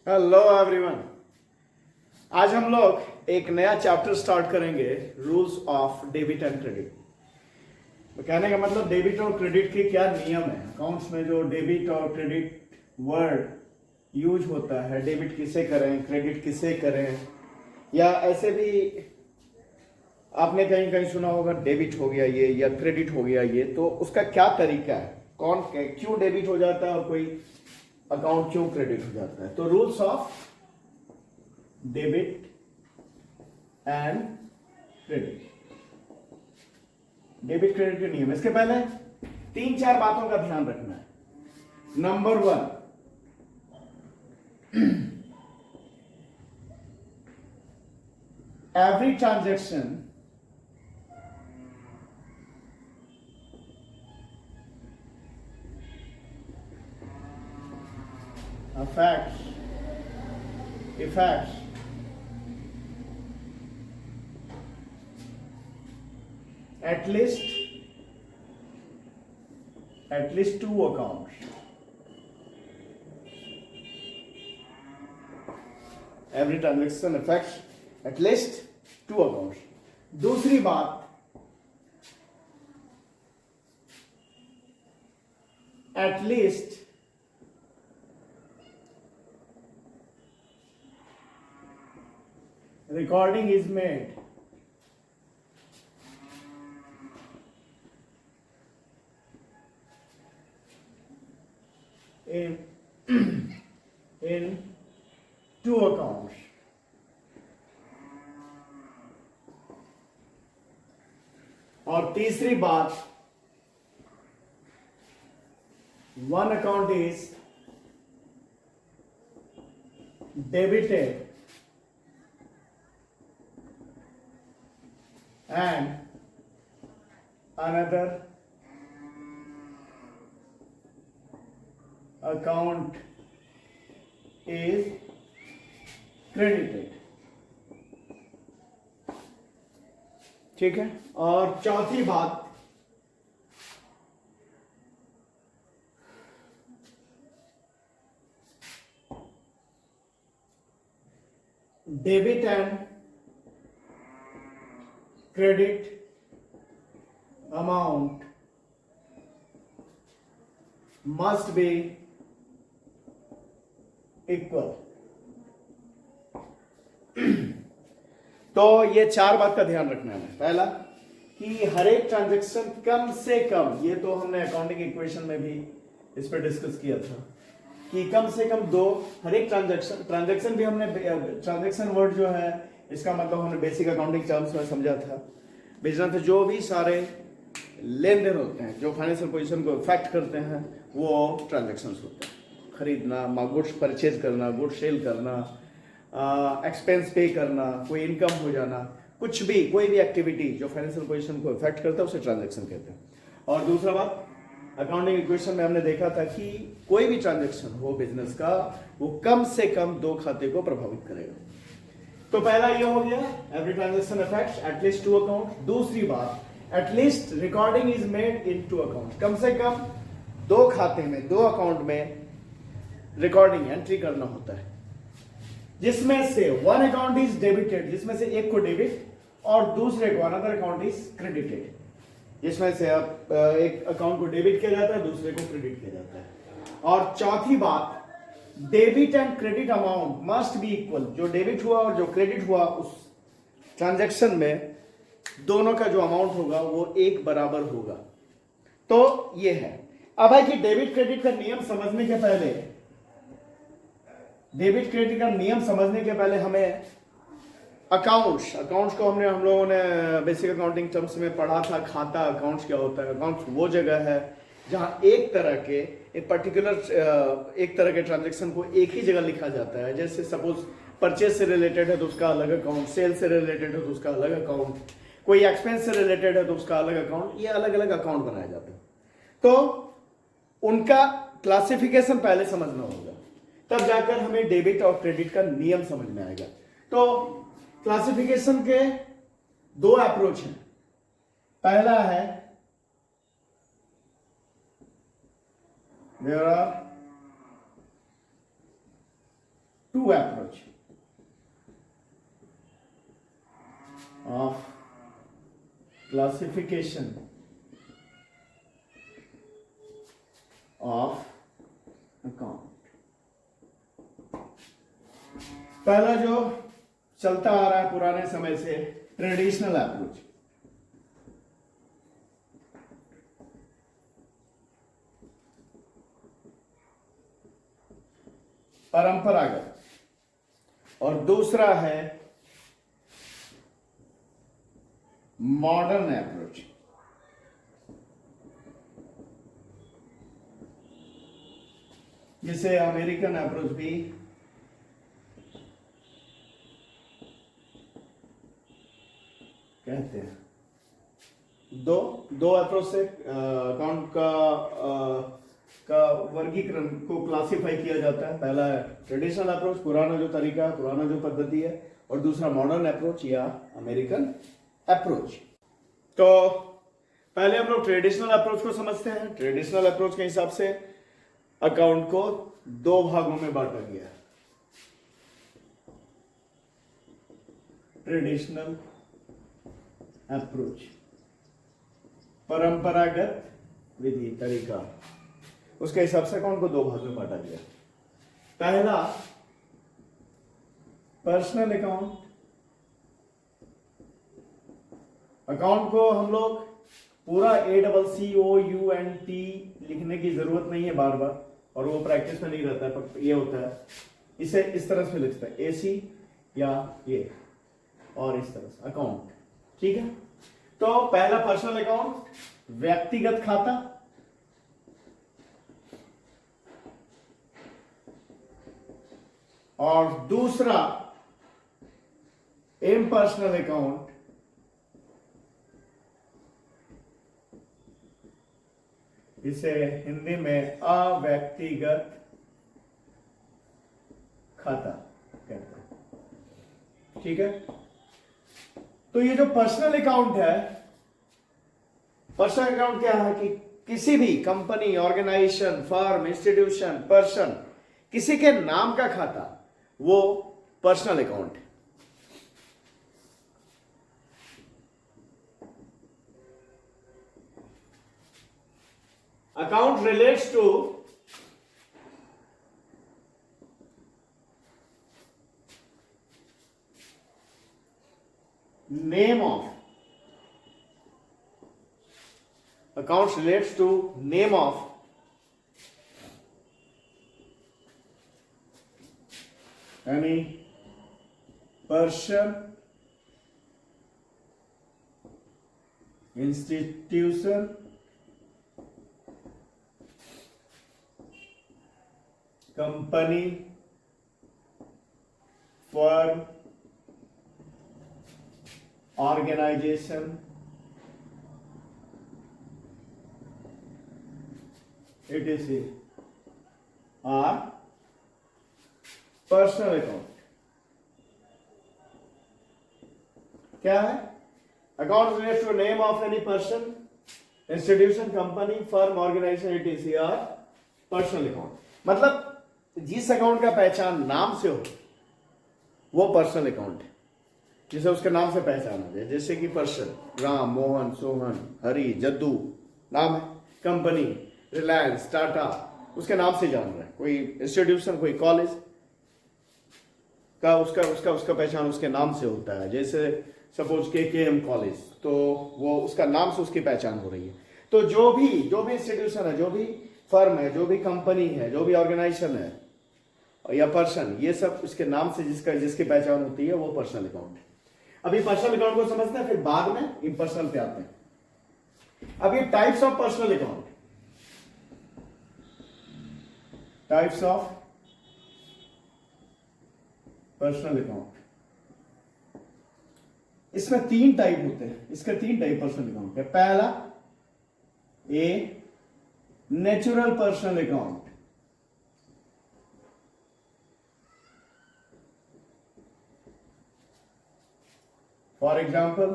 Hello everyone. आज हम लोग एक नया चैप्टर स्टार्ट करेंगे, rules of debit and credit. तो कहने का मतलब डेबिट और क्रेडिट के क्या नियम है। अकाउंट्स में जो डेबिट और क्रेडिट वर्ड यूज होता है, डेबिट किसे करें, क्रेडिट किसे करें, या ऐसे भी आपने कहीं कहीं सुना होगा डेबिट हो गया ये या क्रेडिट हो गया ये, तो उसका क्या तरीका है, कौन क्यों डेबिट हो जाता है और कोई अकाउंट क्यों क्रेडिट हो जाता है। तो rules of debit and credit, debit credit के नियम। इसके पहले 3-4 बातों का ध्यान रखना है। Number 1, every transaction affects at least two accounts. Every transaction affects at least two accounts. दूसरी बात, at least recording is made in in two accounts. और तीसरी बात, one account is debited and another account is credited। ठीक है। और चौथी बात, debit and credit amount must be equal. तो ये 4 बात का ध्यान रखना है। पहला कि हर एक ट्रांजैक्शन कम से कम, ये तो हमने अकाउंटिंग इक्वेशन में भी इस पर डिस्कस किया था कि कम से कम 2, हर एक ट्रांजैक्शन भी हमने, ट्रांजैक्शन वर्ड जो है इसका मतलब हमने बेसिक अकाउंटिंग टर्म्स में समझा था। बिजनेस जो भी सारे लेन देन होते हैं जो फाइनेंशियल पोजीशन को इफेक्ट करते हैं वो ट्रांजैक्शंस होते हैं। खरीदना, गुड्स परचेज करना, गुड्स सेल करना, एक्सपेंस पे करना, कोई इनकम हो जाना, कुछ भी, कोई भी एक्टिविटी जो फाइनेंशियल पोजीशन को इफेक्ट करता है उसे ट्रांजैक्शन कहते हैं। और दूसरा बात, अकाउंटिंग इक्वेशन में हमने देखा था कि कोई भी ट्रांजैक्शन हो बिजनेस का, वो कम से कम 2 खाते को प्रभावित करेगा। तो पहला ये हो गया, every transaction affects at least 2 account. दूसरी बात, at least recording is made in 2 account. कम से कम 2 खाते में, 2 अकाउंट में रिकॉर्डिंग एंट्री करना होता है, जिसमें से 1 अकाउंट इज डेबिटेड, जिसमें से एक को डेबिट और दूसरे को अनदर अकाउंट इज क्रेडिटेड, जिसमें से अब एक अकाउंट को डेबिट किया जाता है, दूसरे को क्रेडिट किया जाता है। और चौथी बात, debit and credit amount must be equal. जो डेबिट हुआ और जो क्रेडिट हुआ उस ट्रांजैक्शन में, दोनों का जो अमाउंट होगा वो एक बराबर होगा। तो ये है। अब है कि डेबिट क्रेडिट का नियम समझने के पहले, डेबिट क्रेडिट का नियम समझने के पहले हमें अकाउंट्स को हम लोगों ने बेसिक अकाउंटिंग टर्म्स में पढ़ा था। खाता, अकाउंट्स क्या होता है? अकाउंट्स वो जगह है जहां एक तरह के ट्रांजैक्शन को एक ही जगह लिखा जाता है। जैसे सपोज परचेज से रिलेटेड है तो उसका अलग अकाउंट, सेल से रिलेटेड है तो उसका अलग अकाउंट, कोई एक्सपेंस से रिलेटेड है तो उसका अलग अकाउंट, ये अलग अलग अकाउंट बनाए जाते हैं। तो उनका क्लासिफिकेशन पहले समझना होगा, तब जाकर हमें डेबिट और क्रेडिट का नियम समझ में आएगा। तो क्लासिफिकेशन के 2 अप्रोच हैं। पहला है there are two approach of classification of account. पहला जो चलता आ रहा है पुराने समय से, ट्रेडिशनल अप्रोच। परंपरागत। और दूसरा है मॉडर्न अप्रोच। जिसे अमेरिकन अप्रोच भी कहते हैं। दो अप्रोच से अकाउंट का वर्गीकरण को क्लासिफाई किया जाता है। पहला है ट्रेडिशनल अप्रोच, पुराना जो तरीका है, पुराना जो पद्धति है, और दूसरा मॉडर्न अप्रोच या अमेरिकन अप्रोच। तो पहले हम लोग ट्रेडिशनल अप्रोच को समझते हैं। ट्रेडिशनल अप्रोच के हिसाब से अकाउंट को दो भागों में बांटा गया है। ट्रेडिशनल अप्रोच, परंपरागत विधि तरीका, उसके हिसाब से अकाउंट को दो भाग में बांटा गया। पहला पर्सनल अकाउंट। अकाउंट को हम लोग पूरा ACCOUNT लिखने की जरूरत नहीं है बार बार, और वो प्रैक्टिस में नहीं रहता है, पर ये होता है, इसे इस तरह से लिखता है AC या ये, और इस तरह से अकाउंट। ठीक है। तो पहला पर्सनल अकाउंट, व्यक्तिगत खाता। और दूसरा इम्पर्सनल अकाउंट, इसे हिंदी में अव्यक्तिगत खाता कहते हैं। ठीक है। तो ये जो पर्सनल अकाउंट है, पर्सनल अकाउंट क्या है कि किसी भी company, organisation, firm, institution, person, किसी के नाम का खाता, वो पर्सनल अकाउंट है। Account relates to name of. Accounts relates to name of any person, institution, company, firm, organisation, etc. Are personal account. क्या है? Account relates to name of any person, institution, company, firm, organisation, etc. Are personal account. मतलब जिस account का पहचान नाम से हो वो पर्सनल अकाउंट है, जिसे उसके नाम से पहचाना जाए। जैसे कि पर्सन राम, मोहन, सोहन, हरि, जद्दू नाम है। कंपनी रिलायंस, टाटा, उसके नाम से जान रहा है। कोई इंस्टीट्यूशन, कोई कॉलेज का उसका पहचान उसके नाम से होता है। जैसे सपोज KKM कॉलेज, तो वो उसका नाम से उसकी पहचान हो रही है। तो जो भी इंस्टीट्यूशन है, जो भी फर्म है, जो भी कंपनी है, जो भी ऑर्गेनाइजेशन है या पर्सन, ये सब उसके नाम से जिसकी पहचान होती है, वो पर्सनल अकाउंट है। अभी पर्सनल अकाउंट को समझते हैं, फिर बाद में इम्पर्सनल पे आते हैं। अब ये types of personal account, types of personal account, इसमें 3 टाइप होते हैं। इसके 3 टाइप पर्सनल अकाउंट है। पहला natural personal account. For example,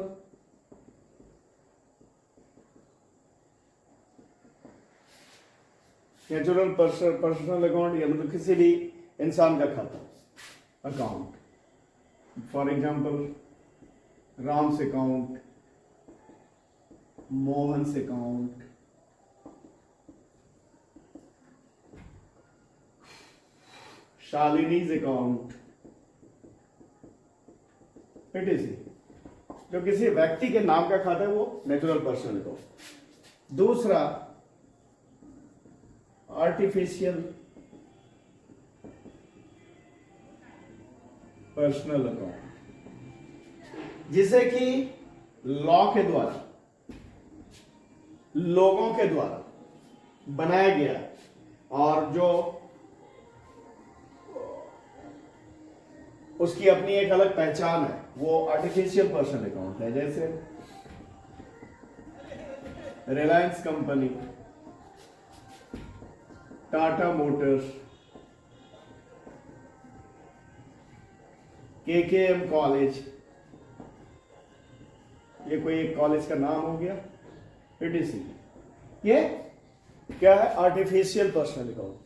natural personal account या मतलब किसी भी इंसान का खाता। Account, for example Ram's account, Mohan's account, Shalini's account, etc.. जो किसी व्यक्ति के नाम का खाता है वो नेचुरल पर्सनल अकाउंट। दूसरा आर्टिफिशियल पर्सनल अकाउंट, जिसे कि लॉ के द्वारा, लोगों के द्वारा बनाया गया और जो उसकी अपनी एक अलग पहचान है, वो आर्टिफिशियल पर्सनल अकाउंट है। जैसे Reliance company, Tata Motors, KKM college, ये कोई एक कॉलेज का नाम हो गया, ईटीसी। ये क्या है? Artificial personal account.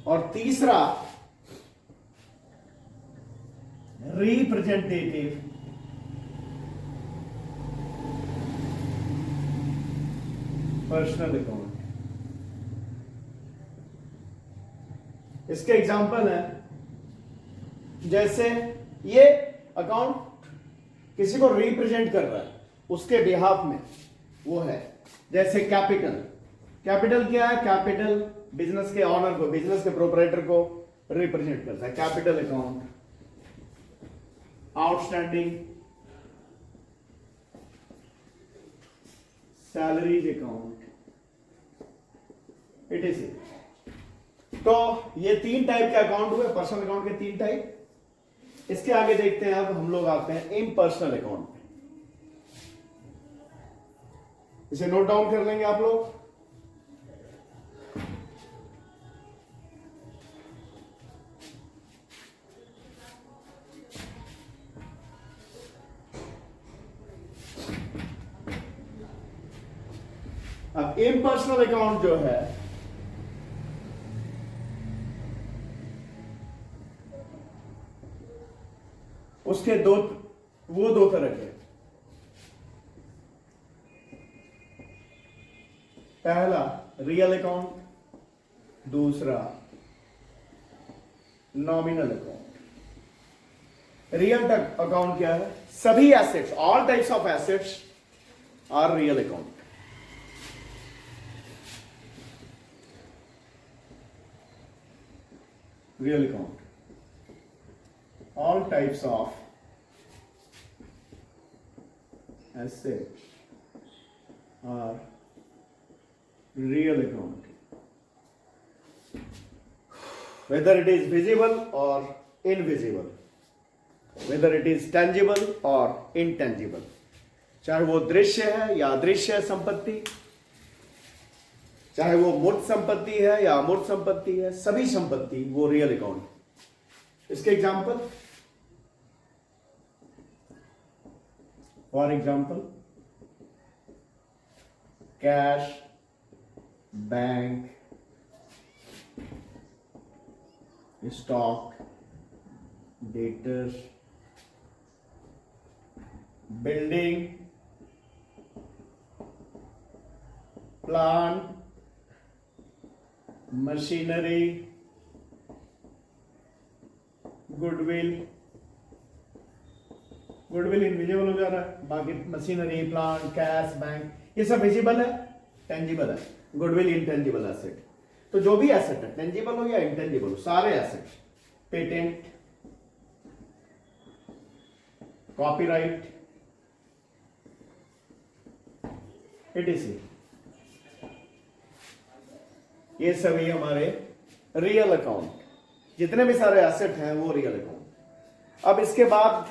और तीसरा रिप्रेजेंटेटिव पर्सनल अकाउंट। इसके एग्जाम्पल है, जैसे ये अकाउंट किसी को रिप्रेजेंट कर रहा है, उसके बिहाफ में वो है। जैसे कैपिटल, कैपिटल क्या है? कैपिटल बिजनेस के ऑनर को, बिजनेस के प्रोपराइटर को रिप्रेजेंट करता है, capital account. Outstanding salaries account, it is. तो ये तीन टाइप के अकाउंट हुए, पर्सनल अकाउंट के तीन टाइप। इसके आगे देखते हैं, अब हम लोग आते हैं इम्पर्सनल अकाउंट पे। इसे नोट डाउन कर लेंगे आप लोग। अब इम्पर्सनल अकाउंट जो है, उसके दो तरह के। पहला रियल अकाउंट, दूसरा नॉमिनल अकाउंट। रियल अकाउंट क्या है? सभी assets, all types of assets are real account. Real account, all types of assets are real account, whether it is visible or invisible, whether it is tangible or intangible, चाहे वो दृश्य है या अदृश्य संपत्ति, चाहे वो मूर्त संपत्ति है या अमूर्त संपत्ति है, सभी संपत्ति वो रियल अकाउंट। इसके example, for example cash, bank, stock, debtors, building, plant, machinery, goodwill. Goodwill invisible हो जा रहा है, बाकी मशीनरी, प्लांट, कैश, बैंक, ये सब विजिबल है, टेंजिबल है। Goodwill intangible asset. तो जो भी एसेट है, टेंजिबल हो या इंटेंजिबल हो, सारे एसेट, पेटेंट, कॉपीराइट, etc, ये सभी हमारे रियल अकाउंट, जितने भी सारे एसेट हैं वो रियल अकाउंट। अब इसके बाद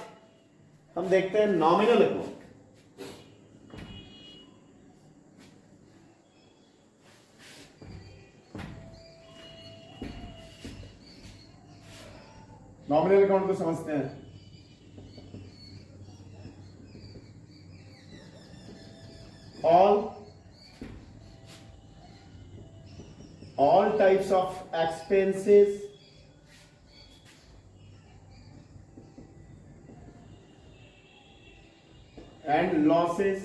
हम देखते हैं नॉमिनल अकाउंट। नॉमिनल अकाउंट को समझते हैं। all types of expenses and losses,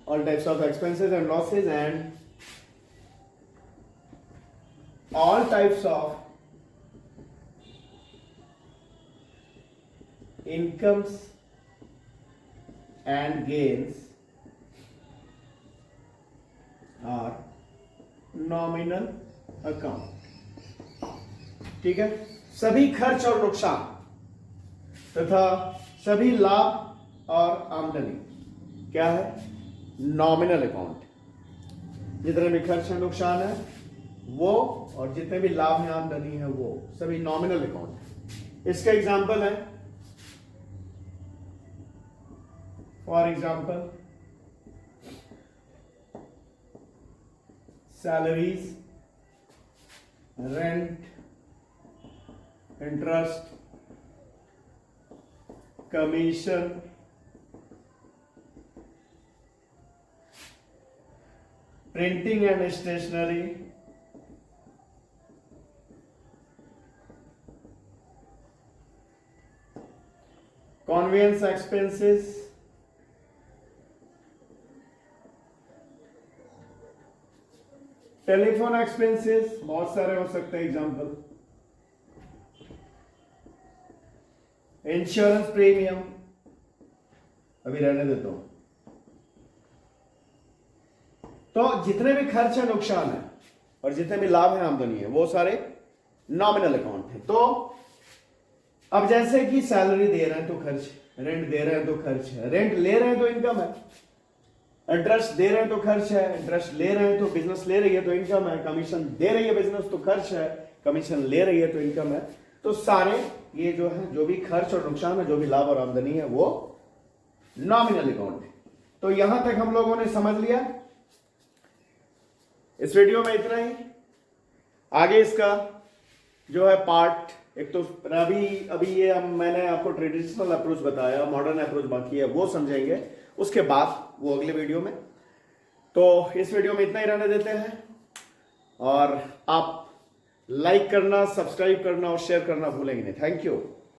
all types of expenses and losses, and all types of incomes and gains are nominal account. ठीक है, सभी खर्च और नुकसान तथा सभी लाभ और आमदनी क्या है? Nominal account. जितने भी खर्च है नुकसान है वो, और जितने भी लाभ है आमदनी है वो, सभी नॉमिनल अकाउंट है। इसका एग्जांपल है, for example salaries, rent, interest, commission, printing and stationery, conveyance expenses, telephone expenses, बहुत सारे हो सकते हैं एग्जांपल, इंश्योरेंस प्रीमियम, अभी रहने देता हूं। तो जितने भी खर्च है नुकसान है और जितने भी लाभ है आमदनी है वो सारे नॉमिनल अकाउंट है। तो अब जैसे कि सैलरी दे रहे हैं तो खर्च, रेंट दे रहे हैं तो खर्च है, रेंट ले रहे हैं तो इनकम है, इंटरेस्ट दे रहे हैं तो खर्च है, इंटरेस्ट ले रहे हैं तो बिजनेस ले रही है तो इनकम है, कमीशन दे रही है बिजनेस तो खर्च है, कमीशन ले रही है तो इनकम है। तो सारे ये जो है, जो भी खर्च और नुकसान है, जो भी लाभ और आमदनी है वो नॉमिनल अकाउंट है। तो यहां तक हम लोगों ने समझ लिया। इस वीडियो में इतना ही। आगे इसका जो है पार्ट, एक तो अभी ये मैंने आपको ट्रेडिशनल अप्रोच बताया, मॉडर्न अप्रोच बाकी है वो समझेंगे, उसके बाद वो अगले वीडियो में। तो इस वीडियो में इतना ही रहने देते हैं, और आप लाइक करना, सब्सक्राइब करना और शेयर करना भूलेंगे नहीं। Thank you.